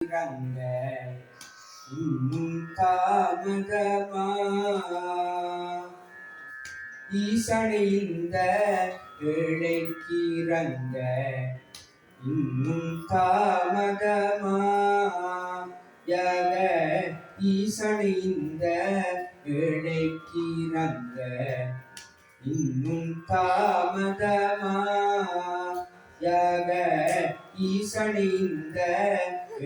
இறங்க இன்னும் தாமதமா ஈசனை இந்த ஏழைக்கு இறங்க இன்னும் தாமதமா யாக ஈசனை இந்த ஏழைக்கு இறங்க இன்னும் தாமதமா யாக ஈசனை இந்த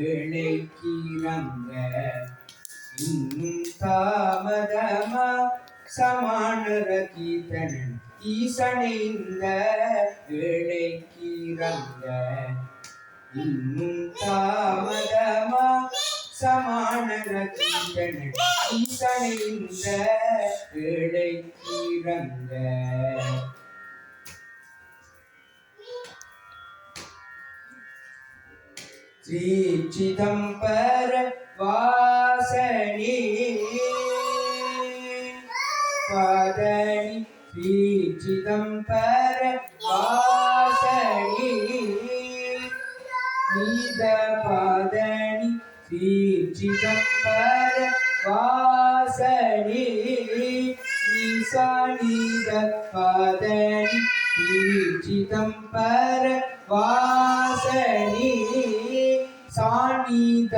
ஏழைக்கு இறங்க இன்னும் தாமதமா சமானர கீர்த்தனன் ஈசனை இந்த ஏழைக்கு இறங்க இன்னும் தாமதமா சமானர கீர்த்தனன் ஈசனை இந்த ஏழைக்கு இறங்க ஸ்ரீ சிதம்பர வாசனே பாதனி ஸ்ரீ சிதம்பர வாசனே நீத பாதனி ஸ்ரீ சிதம்பர வாசனே நீசா நீத பாதனி ஸ்ரீ சிதம்பர வாசனே சானித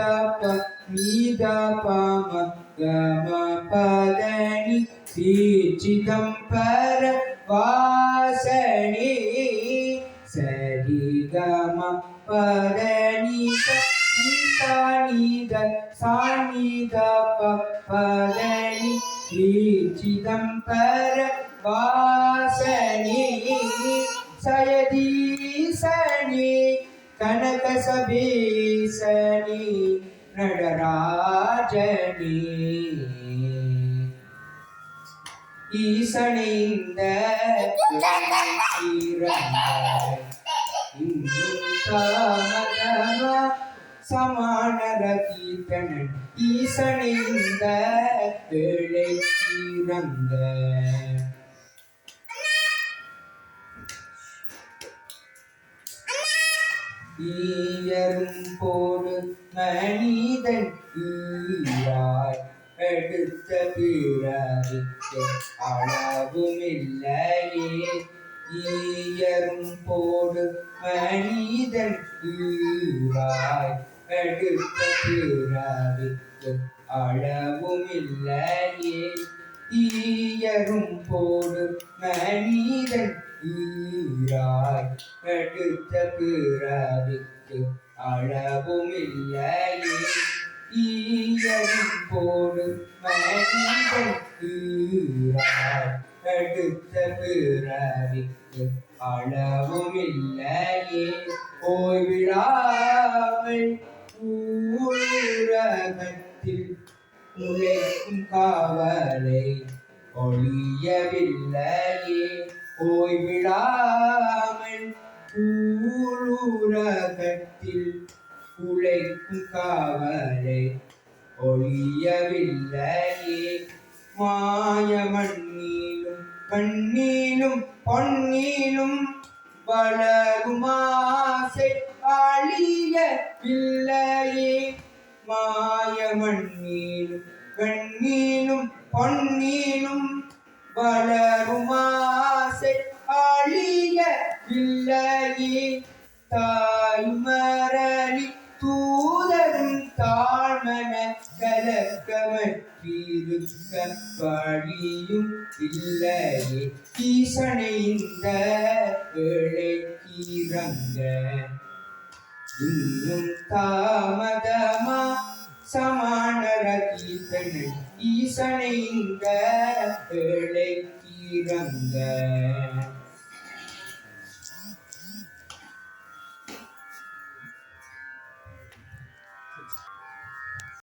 நீத பம கம பதனி ஸ்ரீ சிதம்பர வாசனே சரி கம பதனி சானித சானித பதனி ஸ்ரீ சிதம்பர வாசனே சயதீசனே கனக சபீசனி நடராஜனி ஈசனை இந்த இன்னும் தாமதமா சமானர கீர்த்தனன் ஈசனை இந்த ஏழைக்கு இறங்க ஈயரும் போடு மனிதன் ஈராய் எடுத்த பிறவிக்கு அளவுமில்லையே ஈயரும் போடு மனிதன் ஈராய் எடுத்த பிறவிக்கு அளவுமில்லையே ஈயரும் போடு மனிதன் ஈராய் எடுத்த பிறவிக்கு அளவுமில்லையே ஈயரும் போடு மனிதன் ஈராய் எடுத்த பிறவிக்கு அளவுமில்லையே ஓய்விடாமல் ஊரகத்தில் உழைக்கும் காவலை ஒழியவில்லையே ஓய்விடாமல் ஊரகத்தில் உழைக்கும் காவலை ஒழியவில்லையே மாயமண்ணிலும் கண்ணீலும் பொன்னிலும் வளரும் ஆசை அழியவில்லையே மாயமண்ணிலும் கண்ணீலும் பொன்னிலும் வளரும் ஆசை அழியவில்லையே தாய்மரளி தூதரும் தாழ்மன கலக்கமற்றிருக்க வழியும் இல்லையே ஈசனை இந்த ஏழைக்கு இறங்க இன்னும் தாமதமா சமானர கீர்த்தனன் ஈசனை இந்த ஏழைக்கு இறங்க